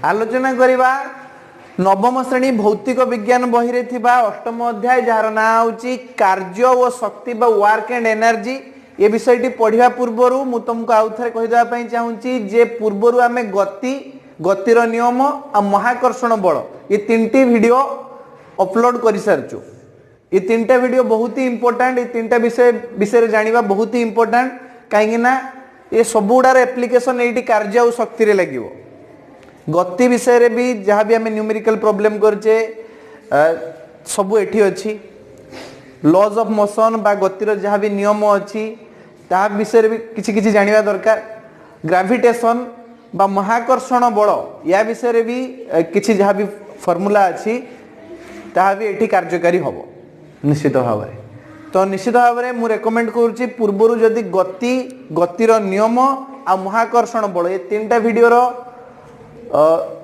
आलोचना करिबा नवम श्रेणी भौतिक विज्ञान बही रे थिबा अष्टम अध्याय जार ना होची कार्य और शक्ति बा वर्क एंड एनर्जी। ये विषयटी पढ़िया पूर्वर मु तुमको आउ थे कहीदेवा ପାଇଁ चाहूँगी जे पूर्वर आमे गति गतिर नियम आ महाकर्षण बल ये तीनटी वीडियो अपलोड कर सारचु। ये तीनटा वीडियो बहुत ही इंपोर्टेंट। ये तीनटा विषय जानिबा बहुत ही इंपोर्टेंट कहीं ना ये सबुडार एप्लिकेशन ये कार्य और शक्ति रे लगिवो। गति विषय रे भी जहाँ भी आम न्यूमेरिकल प्रॉब्लम करचे सबू एठी अच्छी लॉज ऑफ मोशन बा गतिर जहाँ भी नियम अच्छी ता विषय भी किसी किसी जानिबा दरकार। ग्रेविटेशन बा महाकर्षण बल या विषय रे भी किसी जहाँ भी फॉर्मूला अच्छी ता भी एठी कार्यकारी हबो निश्चित भाव में। तो निश्चित भाव में मु रेकमेंड करूची पूर्वरु जदि गति गतिर नियम आ महाकर्षण बल ये तीनटा वीडियोर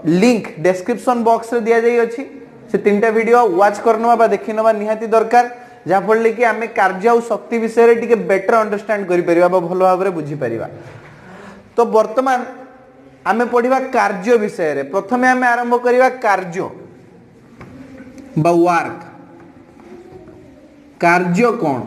लिंक डिस्क्रिप्शन बॉक्स रे दिया जाई अछि। से तीनटा वीडियो वाच करनवा बा देखिनवा निहाती दरकार जहाँ फल कि आम कार्य और शक्ति विषय रे टिके बेटर अंडरस्टैंड करि परिबा बा भलो भाव रे बुझी परिबा। तो वर्तमान आमे पढ़िबा कार्य विषय रे। प्रथमे आमे आरंभ करिबा कार्य बा वर्क। कार्य कौन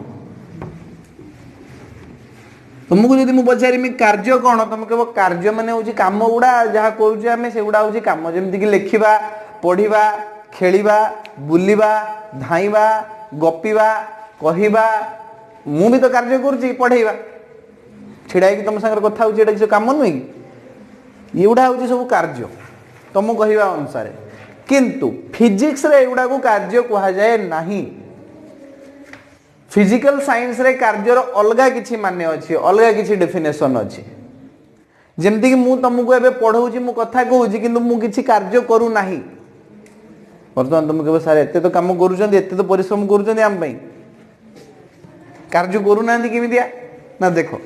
तुमको जदि मु पचारि कार्य कौन तुम कह कार्य माने होची काम गुड़ा जहाँ करूचे आम से गुड़ा होची काम जमती कि लिखा पढ़ा खेलिबा बुलिबा धाइबा गपिबा कहिबा मु भी तो कार्य करुची पढ़ेबा छिड़ा कि तुम सागर कथा होची एटा किसी काम नुहे कि एगुड़ा होची सब कार्य तुम कहवा अनुसार। किंतु फिजिक्स रे एगुड़ा को कार्य कहा जाए नहीं। फिजिकल साइंस रे कार्यर अलगा किछि माने अछि अलगा किछि डेफिनेशन अछि। जेमति कि मु तुमको एबे पढौछि मु कथा कहूछि किंतु मु किछि कार्य करू नाही। वर्तमान तुम कहबो सारे एते तो काम करूछन एते तो परिश्रम करूछन हम पई कार्य करू नांदी केमिदिया ना। देखो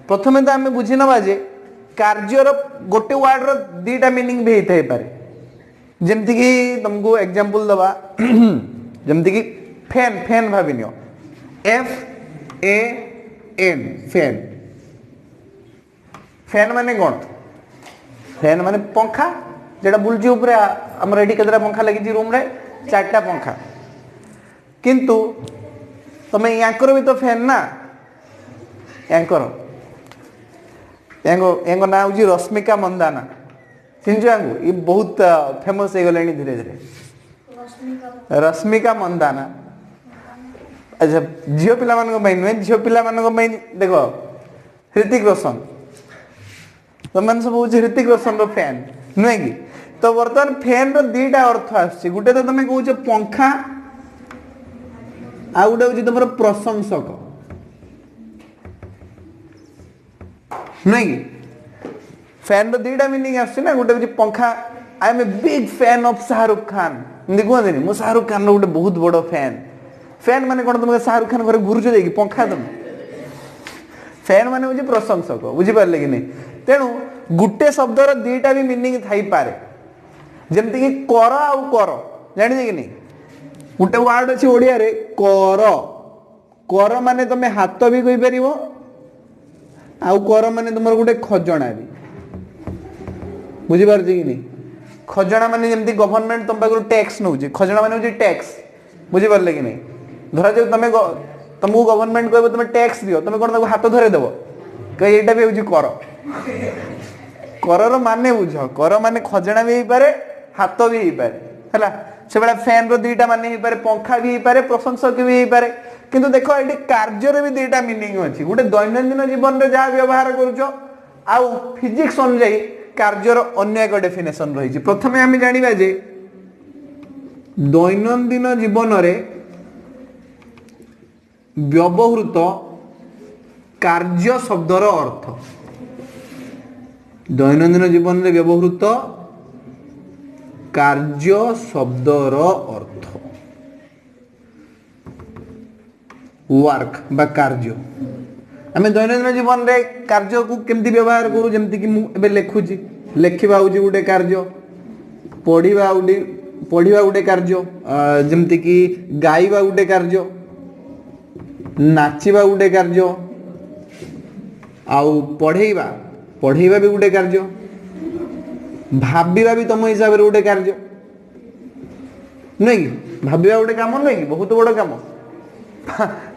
प्रथमे तो आमे बुझि नबा जे कार्यर गोटे वर्ड रो दीटा मीनिंग भी हेतै पारे। जेमति कि तुमको एग्जांपल दबा जेमति कि फैन फैन भाबिनियो FAN फैन। फैन माने कौन फैन माने पंखा जेटा बुलची ऊपर हमर एठी केतरा पंखा लगी रूम रे चारटा पंखा। किंतु तमे यांकर भी तो फैन ना यांकर यांको ना होजी रश्मिका मंदाना चिंजु यांको ये बहुत फेमस हो गलेनी धीरे धीरे रश्मिका मंदाना। अच्छा झील पिला नुहे झील पिला देखो ऋतिक रोशन तो मैंने सब हूँ ऋतिक रोशन रो फैन नुहे कि। तो बर्तमान फैन रो दीटा अर्थ आसुची गोटे तो तुम कौच पंखा आ गोटे हूँ तुम प्रशंसक नुहे कि। फैन रो दीटा मीनिंग आसुची ना गोटे हूँ पंखा I am a big fan of Shahrukh Khan एमती कहते मु शाहरुख खान रो गोटे बहुत बड़ फैन। फैन माने कौन तुम शाहरुख खान घर घुरुच देखी पंखा तुम फैन माने हूँ प्रशंसक बुझिपारे कि नहीं। तेणु गुटे शब्दर दीटा भी मीनिंग थाई पारे जमती कि कर आउ कर जानी कि नहीं। गोटे वर्ड अच्छी ओडिया रे कर कर माने तुम हाथ भी कहि परिबो आउ कर माने तुम गोटे खजणा भी बुझिपार कि नहीं। खजणा माने जमती गवर्नमेंट तुम पाखु टैक्स नौ खजणा माने हूँ टैक्स बुझिपारे कि नहीं। धरा जाऊ तुम तुमको गवर्नमेंट कह तुम टैक्स दियो तुम कौन हाथ धरे देव कह यहाँ भी हूँ कर कर माने बुझ कर माने खजणा भी पारे हाथ भी हो पारे है से भाया फैन रो दीटा माने हो पारे पंखा भी हो पारे प्रशंसक भी हो पारे। किंतु देखो ये कार्य भी दीटा मीनिंग अच्छी गोटे दैनंदिन जीवन में जहाँ व्यवहार करुच आउ फिजिक्स अनुजाई कार्यर अन्य एक डेफिनेशन रही। प्रथमे आम जाना जे दैनंदिन जीवन में व्यवहृत कार्य शब्दर अर्थ दैनंदिन जीवन में व्यवहृत कार्य शब्दर अर्थ वर्क बा कार्य। आम दैनंदिन जीवन में कार्य को केमती व्यवहार करूँ जमती कि मुझे लिखुची लिखा हूँ गोटे कार्य पढ़ा गोटे कार्य जमती कि गाइबा गोटे कार्य नाचिबा गोटे कार्य आउ पढ़ेबा भी गोटे कार्य भाबिबा भी तुम हिसाब रे गोटे कार्य नहीं कि भाबिबा गोटे काम नहीं कि बहुत बड़ काम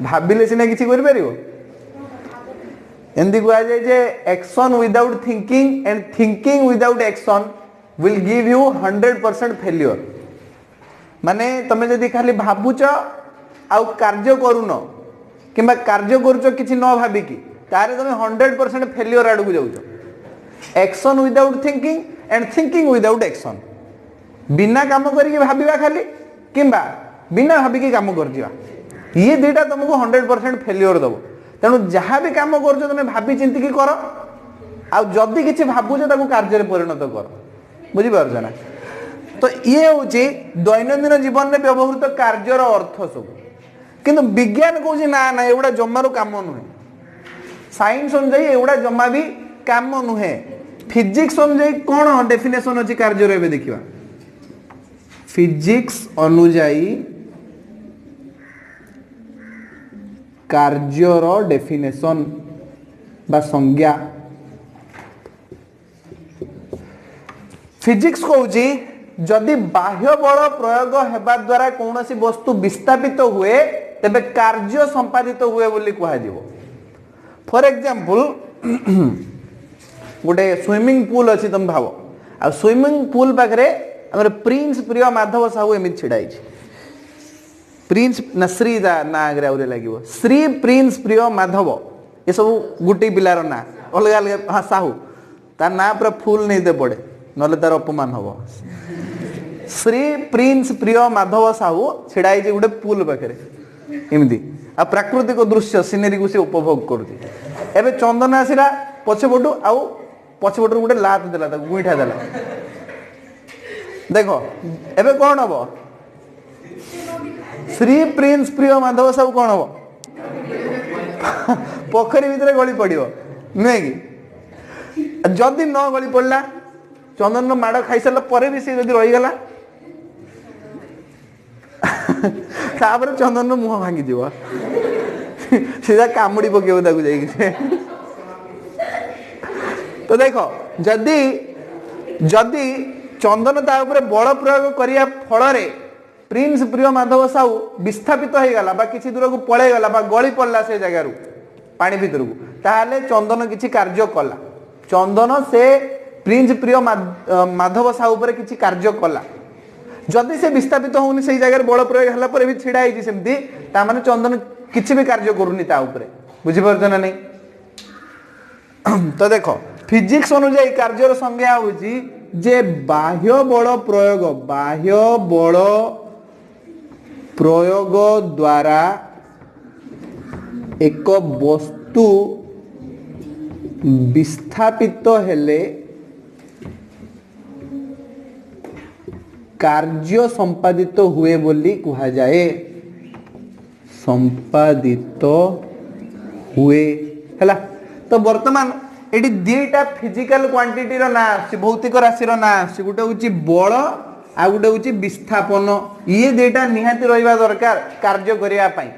भाबिले सिना किछि करि परिबो एंदी कहा जाए जे action without thinking and thinking without action will give you 100% failure माने तमे जदि खाली भाबुच आउ कार्य करून किंबा कार्य करूच किछि न भाबी की तारे तमे 100% फेल्योर आडू जाउछ action without thinking and thinking without action बिना काम करिके भाबिबा खाली किंबा बिना भाबिके काम कर जिवा ये दुईटा तुमको 100% फेल्योर दबो तेणु जहाँ भी काम कर तुम भाभी चिंतिकी कर आदि किसी भावुच कार्य परिणत कर बुझीपार ना तो ये हूँ दैनंदिन जीवन में व्यवहृत कार्यर अर्थ सब किंतु विज्ञान कौन ना ना एगुड़ा जमार काम नुहे साइंस अनुजाई एगुड़ा जमा भी काम नुहे फिजिक्स अनुजाई कौन डेफिनेशन अच्छी कार्य देखा फिजिक्स अनुजाई कार्यर डेफिनेशन बा संज्ञा फिजिक्स कहूची जदि बाह्य बल प्रयोग हेबा द्वारा कौन सी वस्तु विस्थापित हुए तेबे कार्य संपादित हुए बोली कहा जीवो फॉर एग्जांपल गोटे स्विमिंग पूल अच्छी तुम भाव आ स्विमिंग पूल पाखरे हमर प्रिंस प्रिय माधव साहू एमि छिड़ाई प्रिंस ना श्री ना आगे आउरे लगे श्री प्रिंस प्रिय माधव ये सब गोटे पिलार ना अलग अलग हाँ साहू तार ना पूरा फुल नहीं दे पड़े नले तार अपमान हम श्री प्रिंस प्रिय माधव साहू छिड़ाई गोटे पुल पाखे एमती आ प्राकृतिक दृश्य सिनेरी को सी उपभोग कर चंदन आसला पछपटू आउ पछपटू गोटे लात देला गुईठा देला देखो एबे कौन हम श्री प्रिंस प्रिय माधव साहू कौन हम पोखरी भितर गली पड़ो नुहे कि जदि न गली पड़ा चंदन माड़ खाई सारा पर भी सी रहीगला तापर चंदन मुह भांगी जीव सीधा कामुड़ी पकेब तो देख जदि जदि चंदन ता ऊपर बल प्रयोग करिया फल प्रिंस प्रिय माधव साहू विस्थापित हो गला बा किसी दूर को पड़े गला बा गली पड़ला से जगार पानी भीतर को ताहले चंदन किसी कार्य कला चंदन से प्रिंस प्रिय माधव साहू पर किसी कार्य कला जदि से विस्थापित होनी से जगह बल प्रयोग होला पर भी छिड़ा है सेमती ता माने चंदन किसी भी कार्य करूनी ता ऊपर बुझी पारछ ना नहीं तो देखो फिजिक्स अनुसार कार्यर संज्ञा होची जे बाह्य बल प्रयोग द्वारा एक वस्तु विस्थापित हेले कार्य संपादित हुए बोली कहा जाए संपादित हुए हैला तो वर्तमान एटी दीटा फिजिकल क्वांटिटी रो ना भौतिक राशि रो ना गोटे होची बल आ गोटे होची विस्थापन ये दीटा निहाती रहिबा दरकार कार्य करिया पई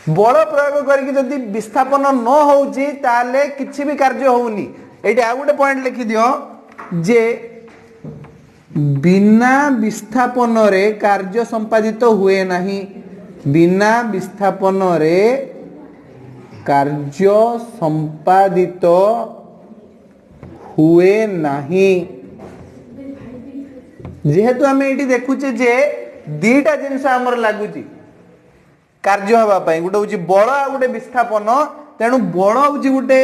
बल प्रयोग करके जदि विस्थापन न होउची ताले किछि भी कार्य होउनी एटी आ गोटे पॉइंट लिखि दियो जे बिना विस्थापन रे कार्य संपादित हुए नहीं बिना विस्थापन रे कार्य संपादित हुए नहीं जेहेतु आम ये देखुचे जे दीटा जिनस आमर लगुच कार्य हवा गोटे हूँ बल आ गोटे विस्थापन तेणु बल हूँ गोटे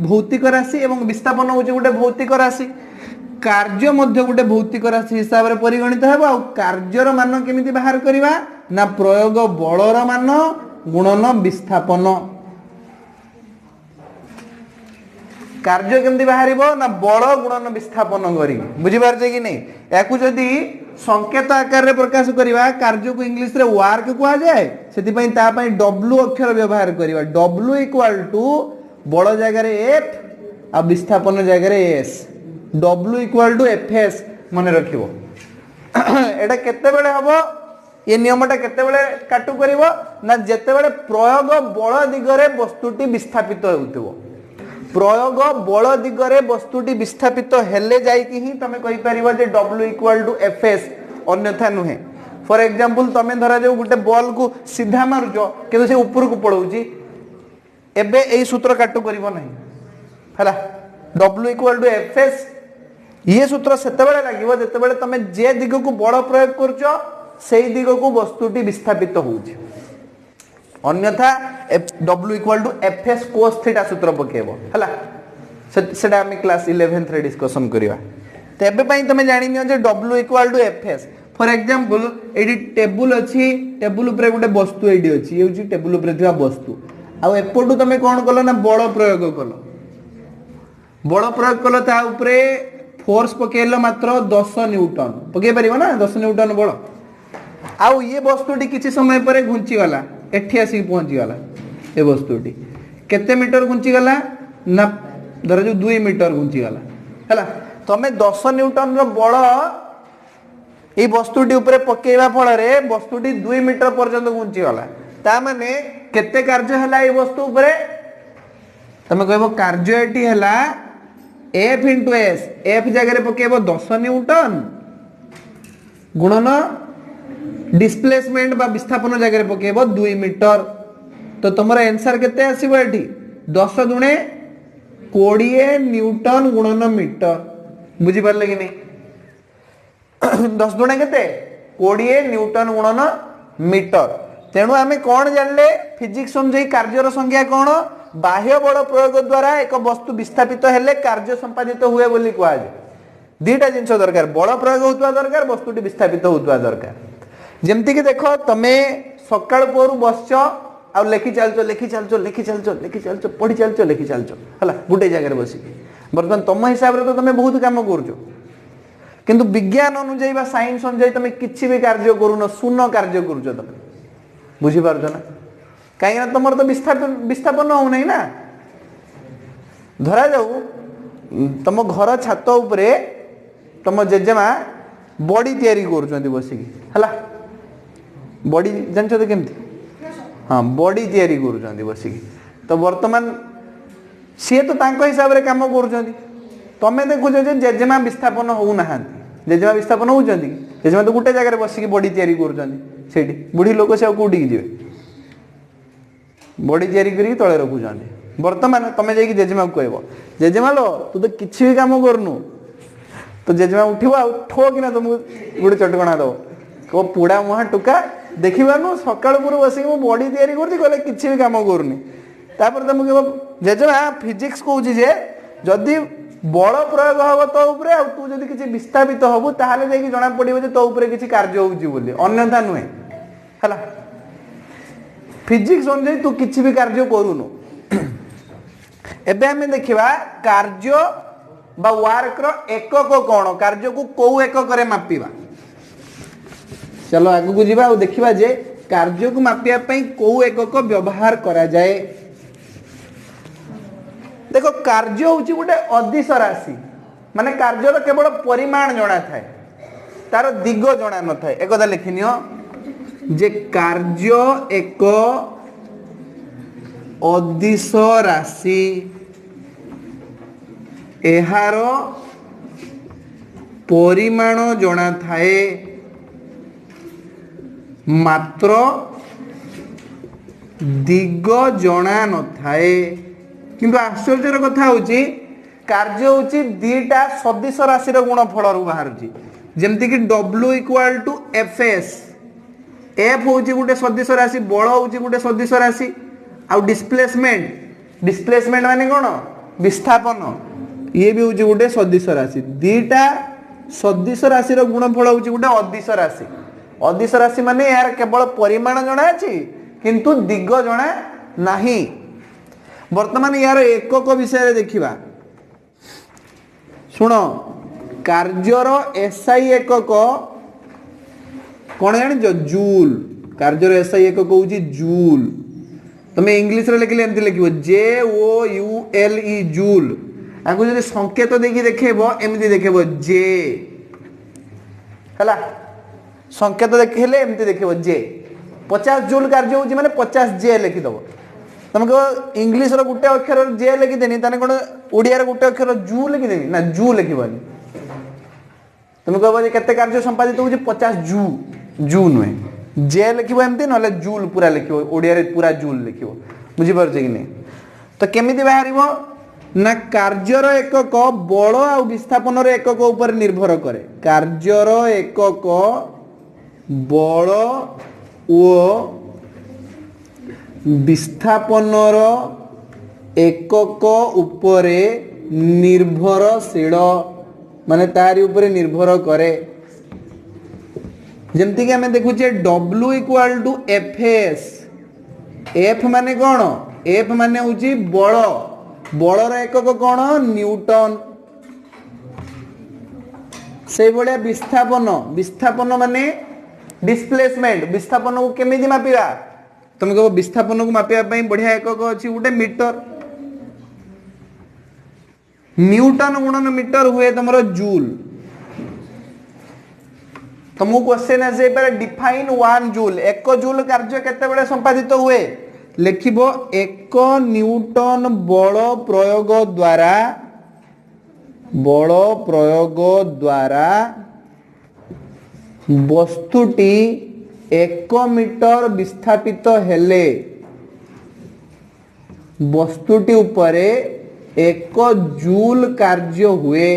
भौतिक राशि और विस्थापन हूँ गोटे भौतिक राशि कार्य मध्य गोटे भौतिक राशि हिसाब से परिगणित है कार्यर मान केमिति बाहर करवा ना प्रयोग बलर मान गुणन विस्थापन कार्य केमती बाहर ना बल गुणन विस्थापन करी बुझीपारे कि नहीं या जदि संकेत आकार रे प्रकाश करवा कार्य को इंग्लिश रे वर्क कहा जाए से डब्ल्यू अक्षर व्यवहार करवा डब्ल्यू इक्वल टू बल जगह एफ आ विस्थापन जगह S W equal to F S मन रखिबो एटा केते बेले हबो ये नियमटा केते बेले काटू करिवो ना जेते बेले प्रयोग बल दिगरे वस्तुटी विस्थापित होउथिबो प्रयोग बल दिगरे वस्तुटी विस्थापित हेले जाइकी ही तमे कहि परिबो जे W = Fs अन्यथा नुहे। फॉर एग्जांपल तमे धरा जो गुटे बॉल को सीधा मारुचो किंतु से ऊपर को पळौची एबे एई सूत्र काटू करिवो नहीं हला W = Fs ये सूत्र सेते बेले लागिवो जेते बेले तमे जे दिग को बल प्रयोग करचो सेई दिग को वस्तुटी विस्थापित होउची अन्यथा W = Fs cos थीटा सूत्र पकेबो हला सेटा हम क्लास 11th रे डिस्कशन करिवा। तेबे पई तमे जानि नियो जे W = Fs फॉर एग्जांपल एडी टेबल अछि टेबल ऊपर गोटे वस्तु एडी अछि ये होची टेबल ऊपर थिबा वस्तु आ एपटू तमे कोन कलो ना बल प्रयोग कलो ता ऊपर फोर्स पकेलो मात्र 10 न्यूटन पके परिबो ना 10 न्यूटन बल आउ ये वस्तुटी किछि समय परे घुंची गला एठी आसी पहुंची गला ए वस्तुटी केते मीटर घुंची गला ना धर जो 2 मीटर घुंची गला हला तमे 10 न्यूटन रो बल ए वस्तुटी ऊपर पकेइबा फल रे वस्तुटी 2 मीटर पर्यंत घुंची गला ता माने केते कार्य हला ए वस्तु ऊपर तमे कहबो कार्य एटी हला F * S F जगह रे पकेइबो 10 न्यूटन गुणन डिस्प्लेसमेंट बा विस्थापन जगह रे पकेइबो 2 मीटर तो तमरा आंसर केते आसीबो एठी 10 दुणे 20 न्यूटन गुणन मीटर बुझी परले कि नहीं 10 दुणे केते 20 न्यूटन गुणन मीटर तेणु आमे कोन जानले फिजिक्स समझै कार्यर संज्ञा कोन बाह्य बल प्रयोग द्वारा एक वस्तु विस्थापित हेले कार्य संपादित हुए बोली कुआ जे दीटा जिंस दरकार बल प्रयोग होतवा दरकार वस्तुटी विस्थापित होतवा दरकार जेमति कि देखो तमे सकाळ पोरु बसछ आ लेखि चालचो पढी चालचो लेखि चालचो हला गुटे जगह रे बसी वर्तमान तम हिसाब रे तो तमे बहुत काम करजो किंतु विज्ञान अनुଯାयी बा साइंस अनुଯାयी तमे किछि भी कार्य करूनो शून्य कार्य करजो तमे बुझी पारजो ना कहीं तुम तो विस्थापन हो नहीं ना धरा जाऊ तुम घर छात उपरे तुम जेजेमा बॉडी तैयारी कर बसिकी है बॉडी जानते केमती हाँ बॉडी तैयारी कर बसिकी तो वर्तमान सी तो तांको हिसाब रे काम कर तमें देखुच जेजेमा विस्थापन होना जेजेमा विस्थापन होती जेजेमा तो गोटे जगह बसिकी बॉडी तैयारी कर बुढ़ी लोक से कौटी जी बॉडी तैयारी करी तले रखुचान वर्तमान तमें जाइए जेजेमा को कहब जेजेमा लो तू तो किसी भी काम करनु तो जेजेमा उठिब ठो कि तुमको गोटे चटकणा दब कह पुड़ा मुहा टुका देखिबानु सकाळ पुर बसिक मु बॉडी तैयारी करती कहले किसी भी काम करनी तापर तुम कह जेजेमा फिजिक्स कहूँ जे जदि बल प्रयोग हम तो उपरे आ तू जदि किसी विस्थापित हबु ताहाले जाइए जना पड़िबो जे तो उपरे किसी कार्य होउची बोली अन्यथा नुहे हला फिजिक्स अनुसार तू किसी भी कार्य करूनु एबे हमें देखिबा कार्य बा वर्क रो एकक कोन कार्य को को एकक रे मापिबा चलो आगु को जीवा और देखिबा जे कार्य को मापिया पई को एकक व्यवहार करा जाए देखो कार्य होची गोटे अदिश राशि माने कार्य रो केवल परिमाण जणा थाए तार दिग जणा न थाए एकदा लिखिनियो जे कार्य एक अदिश राशि एहार परिमाण जणा थाए मात्र दिग जणा न थाए किंतु आश्चर्यर कथा होची कार्य होची दीटा सदिश राशि रो गुणफल रु बाहरुची जेमति कि W = Fs F होची गुटे सदिश राशि बल होची गुटे सदिश राशि आ डिस्प्लेसमेंट माने कोन विस्थापन ये भी होची गुटे सदिश राशि दीटा सदिश राशि रो गुणफल होची गुटे अदिश राशि माने यार केवल परिमाण जणा अछि किंतु दिग जणा नाही वर्तमान यार एकक विषय देखिबा सुनो कार्यर एसआई एकक कौन जान जूल कार्यर एसआई एकक होची जूल तमे इंग्लिश रे लिखले एमति लिखिबो JOULE जूल आगु जदि संकेत देखि देखेबो एमति देखेबो जे हला संकेत देखले एमति देखेबो जे 50 जूल कार्य होची माने 50 जे लिखि दबो तुम कह इंग्लीश रो गुटे अक्षर जे लिखिदेनी ताने कोन ओडिया रो गुटे अक्षर जू लिखिदेनी ना जू लिखिबनी तुम कह जे केते कार्य संपादित होउची 50 जू जू नुहे जे लिखिबो एमती नले जूल पूरा लिखिबो ओडिया रे पूरा जूल लिखिबो बुझी परछे कि नहीं तो केमिति बाहरिबो ना कार्यर एकक बल आ विस्थापन एकक ऊपर निर्भर करे कार्यर एकक बल ओ विस्थापनर एकक उपरे निर्भरशील माने तारी उपरे निर्भर करे जमती कि हमें देखुचे W equal to Fs F माने कौन F माने होची बल बलर एकक कौन न्यूटन से भलिया विस्थापन विस्थापन माने डिस्प्लेसमेंट विस्थापन को केमिति मापिबा तुम कहो विस्थापन को मापिबा पई बढ़िया एकक अछि गोटे मीटर न्यूटन गुणन मीटर हुए तुमरो जूल तुमको क्वेश्चन आसे पर डिफाइन 1 जूल 1 जूल कार्य केते बेले संपादित हुए लिखिबो 1 न्यूटन बल प्रयोग द्वारा वस्तुटी 1 मीटर विस्थापित हेले वस्तुटी उपरे 1 जूल कार्य हुए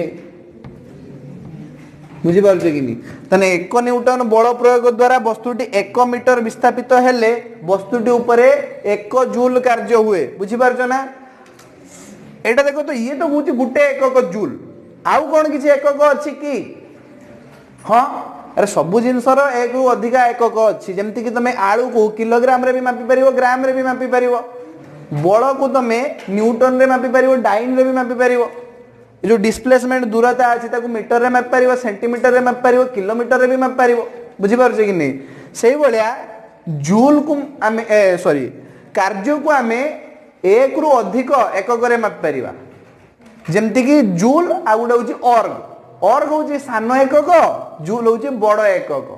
बुझी पारुछ कि नहीं तने 1 न्यूटन बल प्रयोग द्वारा वस्तुटी 1 मीटर विस्थापित हेले वस्तुटी उपरे 1 जूल कार्य हुए बुझी पारुछ ना एटा देखो तो ये तो होची गुटे एकक जूल आउ कोन किछि एकक अछि कि हां अरे सब जिनसर एक रु अधिका एकक अछि जेमति कि तमे आलू को किलोग्राम रे भी मापी परिवो ग्राम रे भी मापी परिवो बल को तमे न्यूटन रे मापी परिवो डाइन रे भी मापी परिवो जो डिस्प्लेसमेंट दूरता अछि ताको मीटर रे मापी परिवो सेंटीमीटर रे मापी परिवो किलोमीटर रे भी मापी परिवो बुझी पारुछ कि नहीं सेही बलिया जूल को आमे सॉरी कार्य को आमे एक रु अधिक एकक रे मापी परिबा जेमति कि जूल आ गुडा होची अर्ग होची सान एकक जूल होची बड़ एकक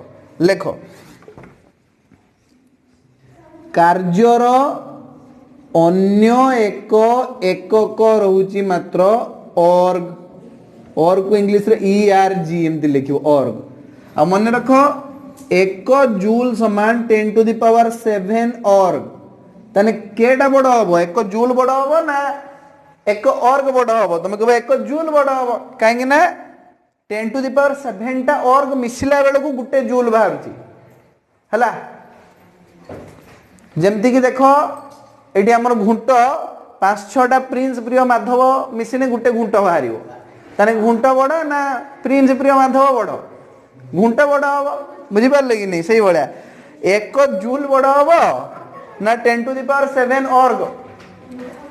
लेखो कार्यर अन्य एक एकक रहुची मात्र org को इंग्लिश रे ERG एमती लिखियो org आ मन रखो 1 जूल समान 10 टू द पावर 7 org तने केटा बड़ हबो 1 जूल बड़ हबो ना 1 org बड़ हबो तुम कहबो 1 जूल बड़ हबो काहेकि ना 10 टू द पावर 7 टा org मिसिला बेले को गुटे जूल बाहरची हला जेमती कि देखो एटी हमर घुंट 5-6टा प्रिंस प्रिय माधव मिसिने गुटे घुंट बाहरियो ताने घुंट बड़ ना प्रिंस प्रिय माधव बड़ घुंट बड़ हबो बुझी पारले कि नहीं सही बळ्या 1 जूल बड़ हबो ना 10 टू द पावर 7 org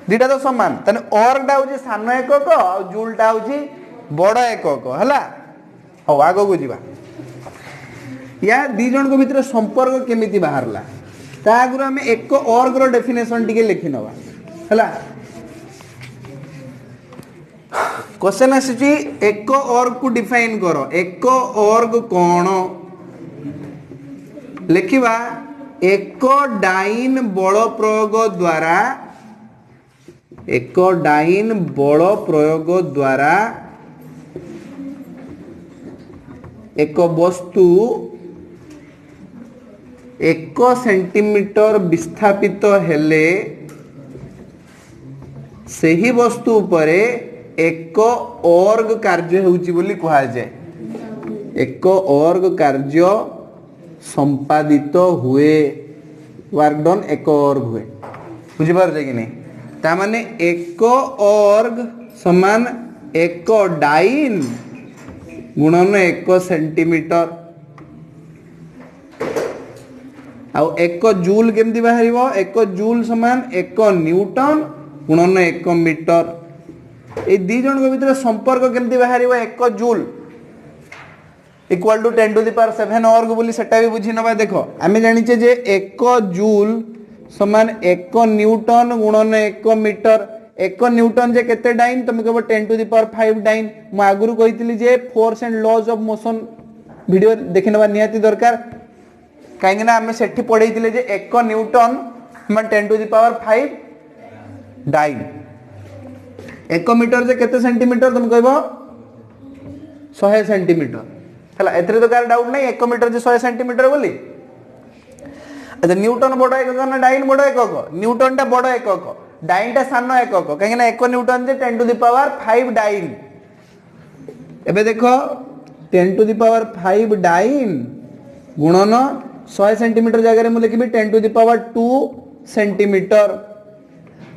दिटा तो समान ताने org टा होची सान एकक आ जूल टा होची बड़ एकक हला हो आगो को जीवा या दी जन को भीतर संपर्क केमिति बाहरला ता आगुर हमें 1 org रो डेफिनेशन टिके लिखि नवा हला क्वेश्चन आसी 1 org को डिफाइन करो 1 org कोन लिखिबा 1 डाइन बल प्रयोग द्वारा 1 डाइन बल प्रयोग द्वारा एक वस्तु 1 सेंटीमीटर विस्थापित हेले सही वस्तु उपरे 1 org कार्य होउची बोली कहा जाए 1 org कार्य संपादित हुए वर्क डन 1 org हुए बुझी पार कि नहीं ता माने 1 org समान 1 डाइन गुणन 1 सेंटीमीटर आ 1 जूल केमती बाहरिबो 1 जूल समान 1 न्यूटन गुणन 1 मीटर ए दी जन को भीतर संपर्क केमती बाहरिबो 1 joule equal to 10 to the power 7 org बोली सेटा भी बुझी नबा देखो आमे जानिचे जे 1 जूल समान 1 न्यूटन गुणन 1 मीटर 1 न्यूटन जे केते डाइन तुम कहबो 10 टू द पावर 5 डाइन म आगुरु कहितली जे force and laws of motion video देखिनबा निहाती दरकार काहेकि ना आमे सेठी पढैतिले जे 1 न्यूटन समान 10 to the power 5 dyne 1 metre जे केते सेंटीमीटर तुम कहबो 100 सेंटीमीटर हला एथरे तो कार डाउट नहीं 1 मीटर जे 100 सेंटीमीटर बोली अच्छा न्यूटन बड़ एकक ना डाइन बड़ एकक न्यूटन टा बड़ एकक डाइन टा सान एकक कहीं ना 1 न्यूटन जे 10 टू द पावर 5 डाइन एबे देखो 10 टू द पावर 5 डाइन गुणन 100 सेंटीमीटर जगह में लिखी 10 टू द पावर 2 सेंटीमीटर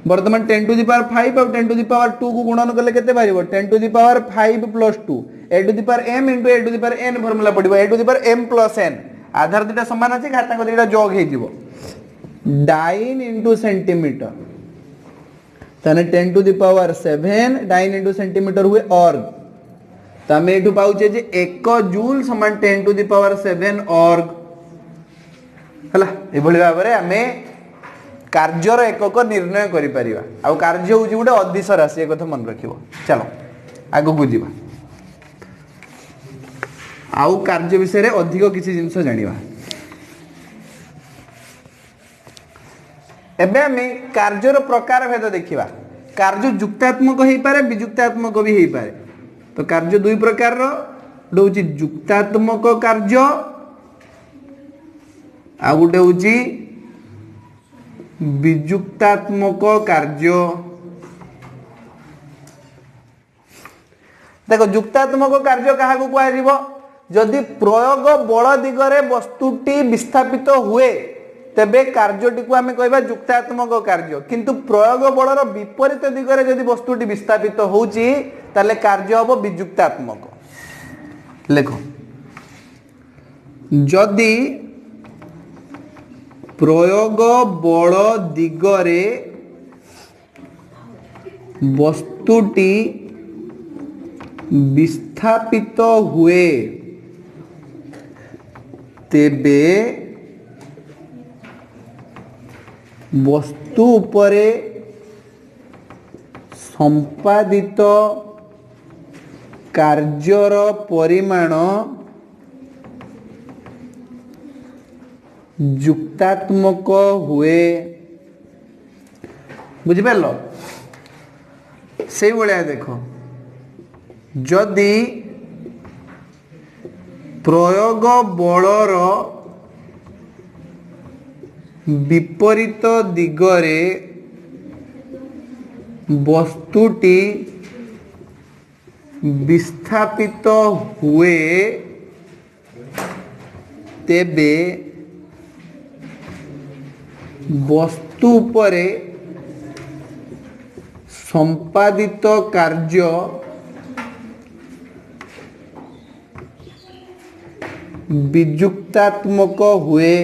वर्तमान 10 टू द पावर 5 और 10 टू द पावर 2 को गुणन कले केते बारिबो 10 to the power 5 plus 2 a to the power m into a to the power n formula पडिबो a to the power m plus n आधार दुटा समान अछि खाता को दुटा जोग हे जिवो डाइन इनटू सेंटीमीटर तने 10 to the power 7 dyne into centimetre हुए ऑर्ग तमे एठु पाउचे जे 1 जूल समान 10 टू द पावर 7 ऑर्ग हला ए भली भाबरे हमें कार्यर एकक निर्णय करि परिबा आ कार्य होउची गुटे अदिश राशि एक कथा मन रखिबो चलो आगो को जीवा आउ कार्य विषय रे अधिक किसी जिंस जानिबा एबे हमें कार्यर प्रकार भेद देखिबा कार्य युक्तात्मक हेई पारे वियुक्तात्मक भी हेई पारे तो कार्य दुई प्रकार रो होउची युक्तात्मक कार्य आ गुटे होउची वियुक्तात्मक कार्य देखो युक्तात्मक कार्य कहा को कुआ जीवो जदि प्रयोग बल दिगरे वस्तुटी विस्थापित हुए तेबे कार्यटी को आमे कहबा युक्तात्मक कार्य किंतु प्रयोग बलर विपरीत दिगरे जदि वस्तुटी विस्थापित होउची ताले कार्य हबो वियुक्तात्मक लेखो जदि प्रयोग बल दिगरे वस्तुटी विस्थापित हुए तेबे वस्तु उपरे संपादित कार्यर परिमाण युक्तात्मक हुए बुझिपार से भाया देखो जदि प्रयोग बलर विपरीत दिगरे वस्तुटी विस्थापित हुए तेबे वस्तु उपरे संपादित कार्य वियुक्तात्मक हुए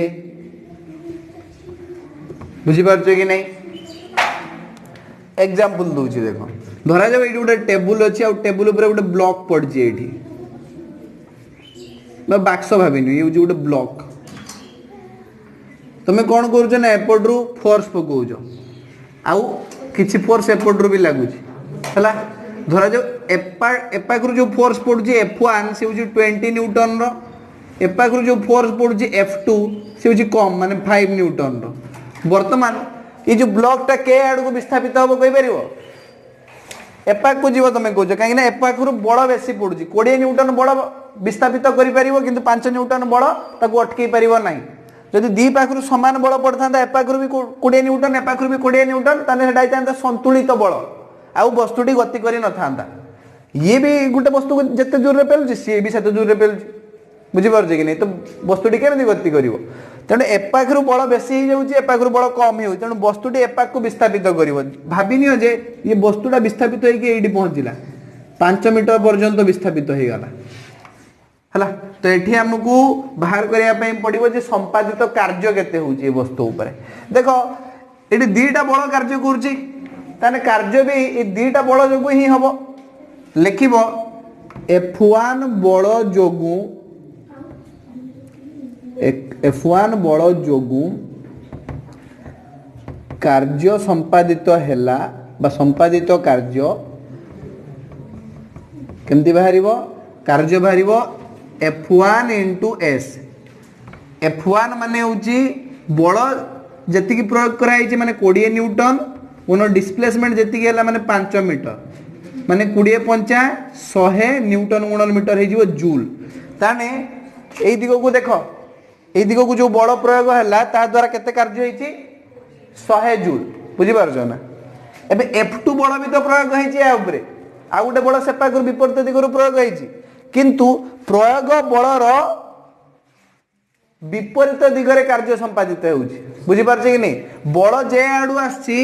बुझीपार कि नहीं एग्जांपल दूची देखो धरा जाओ ये गोटे टेबुल अच्छी आ टेबुल ऊपर गोटे ब्लॉक पड़ी ये बाक्स भाविनी ये गोटे ब्लॉक तुम्हें कौन कर ना एपटू फोर्स पकाउच आउ किसी फोर्स एपटू भी लगुच है धरा जाओ एपाखर जो फोर्स पड़ुची F1 से 20 न्यूटन रो एपाखर जो फोर्स पड़ुची F2 से हूँ कम माने 5 न्यूटन रो वर्तमान ये जो ब्लॉक टा के आड़ को विस्थापित हम कही पार एपाक को जीव तुम कौच कहीं एपाखर बड़ बेसी पड़ुची 20 न्यूटन बड़ विस्थापित कर 5 न्यूटन बड़ ताको अटकई पार ना जदि दी पाखर सामान बल पड़ता एपाखर भी 20 न्यूटन एपाखर भी 20 न्यूटन ताले संतुलित बल आउ वस्तुटी गति करी न था ये भी गोटे वस्तु को जिते जोर में पेलुची सी भी सेते जोर में पेलुची बुझीपार कि नहीं तो वस्तुटी केमती गति कर तेणु एपाखर बल बेसी एपाखर बल कम हो तेणु वस्तुटी एपाक को विस्थापित कर भाविनियो जे ये वस्तुटा विस्थापित होगी पहुंचला 5 मीटर पर्यंत विस्थापित हो गला है तो ये आमको बाहर करने पड़ो जे संपादित कार्य केते होउची वस्तु उपरे देखो ये दीटा बल कार्य करुच्ची ताने कार्य भी ये दीटा बल जोगु ही हम लिखिब F1 बल जोगु F1 बल जोगु कार्य संपादित हैला बा संपादित कार्य केमती बाहरिबो कार्य बाहरिबो F1 into S F1 माने होची बल जति की प्रयोग करा माने 20 न्यूटन उन डिस्प्लेसमेंट जी है माने 5 मीटर माने 20 पंचा 100 न्यूटन गुणन मीटर हो जूल ताने ए दिग को देख ए दिग को जो बल प्रयोग है ता द्वारा केते कार्य होईची 100 जूल बुझी पारछ ना एबे F2 बल भी तो प्रयोग होईची या ऊपर आ गोटे बल सेपाक विपरीत दिगरु प्रयोग होईची किंतु प्रयोग बलर विपरीत दिगरे कार्य संपादित होउची बुझी पारछ कि नहीं बल जे आडू आसी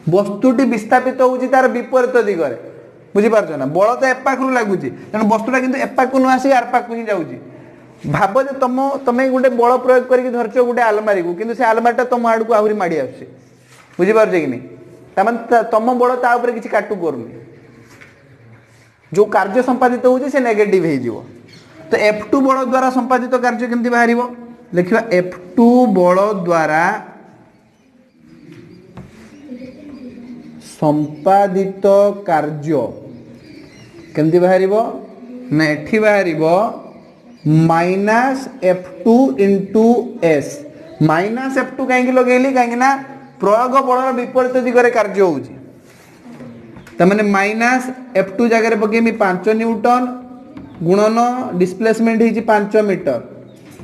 वस्तुटी विस्थापित होउची तार विपरीत दिगरे बुझी पारछ ना बल तो एपाकरू लागुची तेणु वस्तुटा किंतु एपाकू न आसी आरपाकू ही जाउची भाव जे तमे गोटे बल प्रयोग करके धरछ गोटे आलमारी को किंतु से आलमारीटा तुम आड़ को आहुरी माड़ी आछे बुझी पारछ कि नहीं ताମାନେ तुम बल ता ऊपर किछि काटू करूनी जो कार्य संपादित होउची से नेगेटिव हे जीवो तो F2 बल द्वारा संपादित कार्य केमती बाहरिबो लिखिबा F2 बल द्वारा संपादित कार्य केमती बाहरिबो ना एठी बाहरिबो minus F2 into S minus F2 कहीं लगेली कहीं ना प्रयोग बलर विपरीत दिगरे कार्य होउची तमाने माइनस F2 जगह पकेमी 5 न्यूटन गुणन डिस्प्लेसमेंट ही 5 मीटर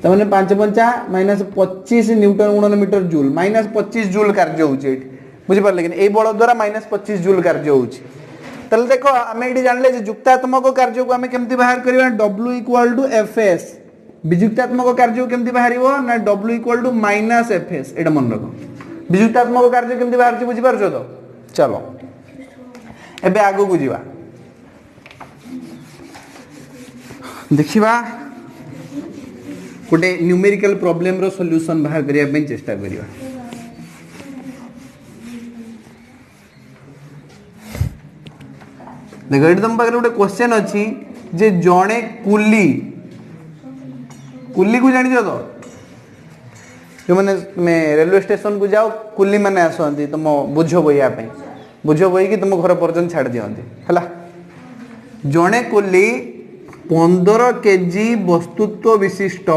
तमाने 5 पंचा माइनस 25 न्यूटन गुणन मीटर जूल माइनस 25 जूल कार्य होउची बुझी पार लेकिन ए बल द्वारा माइनस 25 जूल कार्य होउची तले देखो आमे एडी जानले जे युक्तात्मक कार्य को आमे केमती बाहर करबा W इक्वल टू Fs वियुक्तात्मक कार्य को केमती बाहरिबो ना W equal to minus Fs एटा मन रखो वियुक्तात्मक कार्य केमती बाहर छी बुझी पारछो तो चलो एबे आगो को जीवा देखिबा गोटे न्यूमेरिकल प्रॉब्लम रो सॉल्यूशन बाहर करिया पे चेष्टा करिया देखो एटी तुम पाखे गोटे क्वेश्चन अच्छी जे जड़े कुली कुली को जानी तो जो मैंने मैं रेलवे स्टेशन को जाओ कुली मैंने आसती तुम बुझ बोया बुझ बोई कि तुम घर पर्यटन छाड़ दियंती है जड़े कुली 15 केजी वस्तुत्व विशिष्ट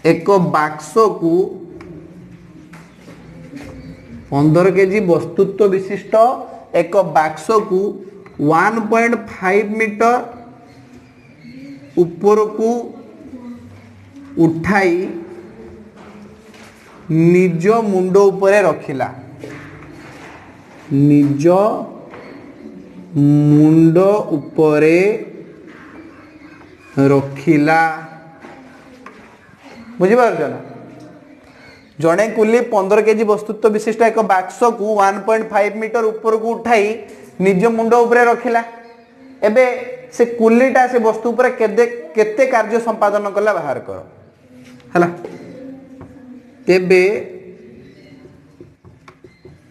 एक बाक्स को 15 केजी वस्तुत्व विशिष्ट एक बाक्स को 1.5 मीटर ऊपर को उठाई निज मुंड उपरे रखिला निज मुंड उपरे रखिला बुझी पारछ ना जड़े कुली 15 केजी वस्तुत्व विशिष्ट एक बाक्स को 1.5 मीटर ऊपर को उठाई निज मुंड उपरे रखिला एबे से कुलीटा से वस्तु उपरे केते कार्य संपादन कला बाहर कर हला तेबे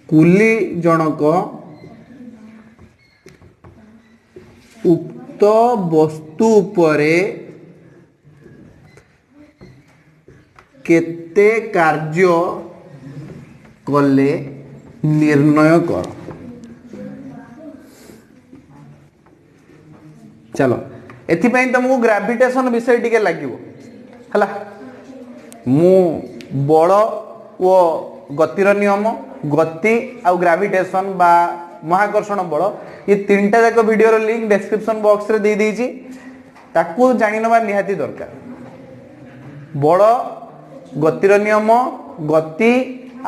कुली जनक उक्त वस्तु उपरे केते कार्य कले निर्णय कर चलो एथिपाई तुमको ग्रेविटेशन विषय टिके लागिवो हला मु बल ओ गतिर नियम गति आ ग्रेविटेशन बा महाकर्षण बल ये तीनटा जाक वीडियो लिंक डिस्क्रिप्शन बॉक्स रे दे देइची ताकू जानि नबा निहाती दरकार बल गतिर नियम गति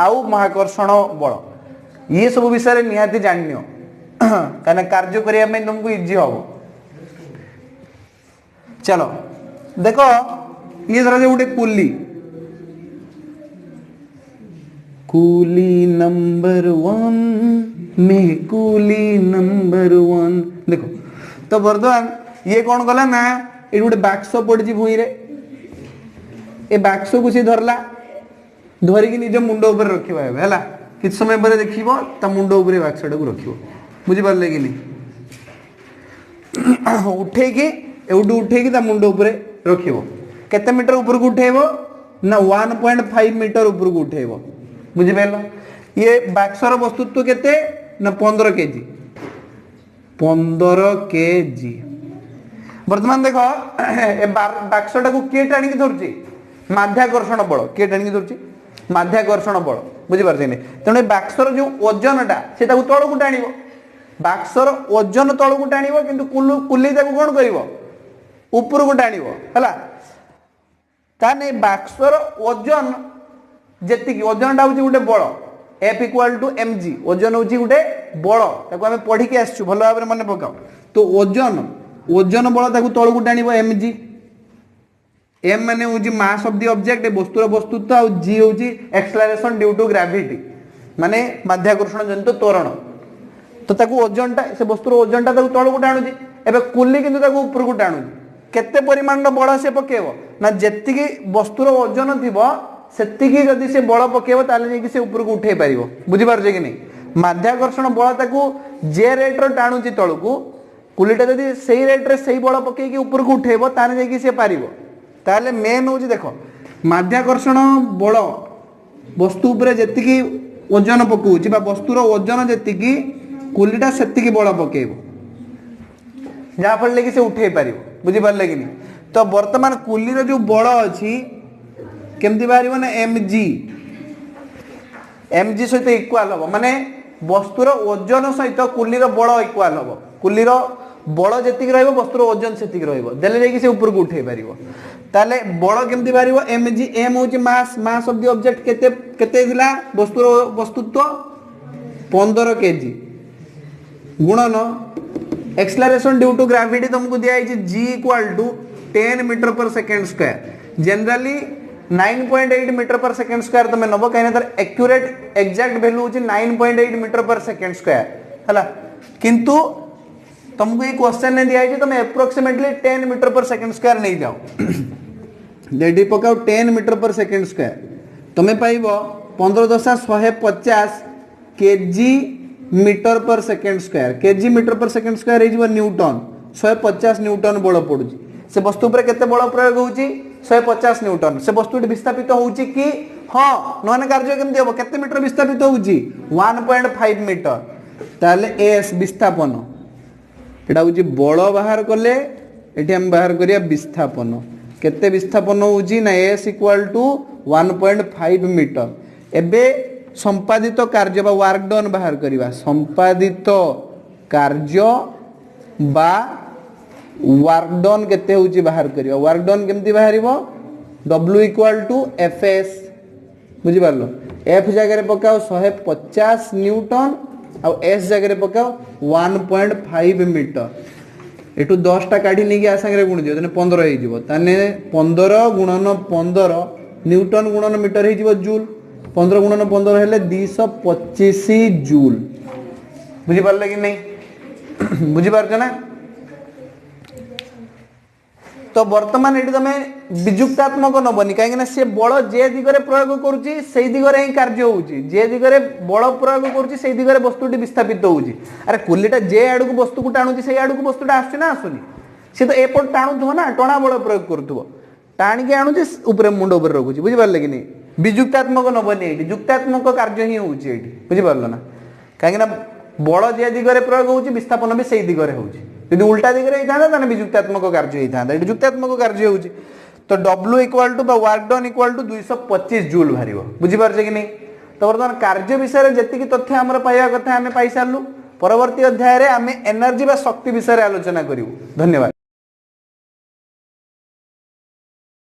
आउ महाकर्षण बल ये सब विषय निहाती जानियो काना कार्य करिया में तुमको इजी हो चलो देखो ये धरा गोटे कुली कुली नंबर 1 में कुली नंबर 1 देखो तो बर्तमान ये कौन कला ना ये गोटे बाक्स पड़ी भूई रे ए बाक्स को सी धरला धरिकी निज मुंड ऊपर रखिबा है किछ समय पर देखिबो ता मुंड ऊपर बाक्सटा को रखिबो बुझी पारले कि नहीं उठेकी एउडू उठेकी ता मुंड ऊपर रखिबो केते मीटर ऊपर को उठेबो ना 1.5 मीटर ऊपर को उठेबो बुझी पारलो ये बाक्सर वस्तुत्व केते ना 15 केजी 15 केजी वर्तमान देखो ए बाक्सटा को के टाणी धरची माध्याकर्षण बल के टाणी धरची माध्याकर्षण बल बुझी पारछे नै तेणु बाक्सर जो ओजनटा से ताकू तळकू टाणिबो बाक्सर ओजन तळकू टाणिबो किंतु कुली ताकू कोन करिवो ऊपर को टाणिबो हला ताने बाक्सर ओजन जेति की ओजनटा होची गुटे बल F इक्वल टू mg ओजन होची गुटे बल ताकू हमें पढ़ी के आछू भलो भाबरे मने पकाओ तो ओजन बल ताकू तळकू टाणिबो mg m माने होची मास ऑफ द ऑब्जेक्ट वस्तुर वस्तुत्व और g होची एक्सेलरेशन ड्यू टू ग्रेविटी माने माध्याकर्षण जनित त्वरण तो ताकू ओजनटा से वस्तुर ओजनटा ताकू तळकू टाणुची एबे कुली किंतु ताकू ऊपर को टाणुची केते परिमाण बल से पकेबो ना जेति की वस्तुर ओजन थिबो सेतिकी जदि से बल पकेबो ताले जे कि से ऊपर को उठे पारिबो बुझी पारछे कि नहीं माध्याकर्षण बल ताकू जे रेट रो टाणुची तळकू कुलीटा जदि सेही रेट रे सेही बल पके कि ऊपर को उठेबो ताने जे कि से पारिबो ताले मेन होची देखो माध्याकर्षण बल वस्तु ऊपर जेतिकी ओजन पकउची बा वस्तुर ओजन जेतिकी कुलीटा सेतिकी बल पकेबो जा फले कि से उठे पारिबो बुझी पारले कि नहीं तो वर्तमान कुली रो जो बल अछि केमती बाहरिबो ना mg सहित इक्वल हबो माने वस्तुर ओजन सहित कुलीर बल इक्वल हबो कुलीर बल जेतिक रहइबो वस्तुर ओजन सेतिक रहइबो देले जे कि से ऊपर को उठे पारिबो ताले बल केमती बाहरिबो mg m होची मास ऑफ द ऑब्जेक्ट केते दिला वस्तुर वस्तुत्व 15 kg गुणन एक्सेलरेशन ड्यू टू ग्रेविटी तुमको दिया है g इक्वल टू 10 मीटर पर सेकंड स्क्वायर जनरली 9.8 मीटर पर सेकंड स्क्वायर तुम नब कहीं तर एक्यूरेट एग्जैक्ट वैल्यू होची 9.8 मीटर पर सेकंड स्क्वायर हला किंतु तुमको ये क्वेश्चन ने दिया है तुम अप्रोक्सीमेटली 10 मीटर पर सेकंड स्क्वायर नहीं जाओ डेडी पकाओ 10 मीटर पर सेकंड स्क्वायर तुम्हें पाइबो 15.150 केजी मीटर पर सेकंड स्क्वायर केजी मीटर पर सेकंड स्क्वायर हे न्यूटन 150 न्यूटन बल पड़ुची से वस्तु पर केते बल प्रयोग होची 150 न्यूटन से वस्तु विस्थापित होची कि हां नहने कार्य केमति हो केते मीटर विस्थापित होची 1.5 मीटर ताले s विस्थापन एटा होची बल बाहर करले एठी हम बाहर करिया विस्थापन केते विस्थापन होची ना s इक्वल टू 1.5 मीटर एबे संपादित कार्य बा वर्क डन बाहर करिवा संपादित कार्य बा वर्क डन केते होची बाहर करिवा वर्क डन केमति बाहरिबो w इक्वल टू fs बुझि पारलो f जगह रे पकाओ 150 न्यूटन और s जगह रे पकाओ 1.5 मीटर एटू 10 टा काढी नै कि आ संगे गुण दियो तने 15 हे जिवो तने 15 गुणन 15 न्यूटन गुणन मीटर हे जिवो जूल 15 गुणन 15 हेले 225 जूल बुझि पारले कि नहीं बुझि पारछ ना तो वर्तमान एटी तमे विजुक्तात्मक नबनी कहीं से बल जे दिगरे प्रयोग करूची से दिगरे ही कार्य होउची जे दिगरे बल प्रयोग करूची से दिगरे वस्तुटी विस्थापित होउची अरे कुलीटा जे आडू को वस्तु को टाणुची से आडू को वस्तुटा आसुची ना आसुनी से तो एपट टाणुथबो ना टणा बल प्रयोग करथबो टाणी के आणुची ऊपर मुंड ऊपर रखुची बुझि पारले कि नहीं विजुक्तात्मक नबनी एटी जुक्तात्मक कार्य ही होउची एटी बुझि पारलो ना कहीं बल जे दिगरे प्रयोग होउची विस्थापन भी से दिगरे होउची यदि उल्टा दिगरे होता ताने विजुक्तात्मक कार्य होता ये जुक्तात्मक कार्य होउची तो w equal to work done equal to 225 joule बाहरिबो बुझि पारछे कि नहीं तो वर्तमान कार्य विषय रे जति तथ्य हमर पाइबा कथा हमें पाई सारलु परवर्ती अध्याय रे हमें एनर्जी बा शक्ति विषय रे आलोचना करिवु धन्यवाद।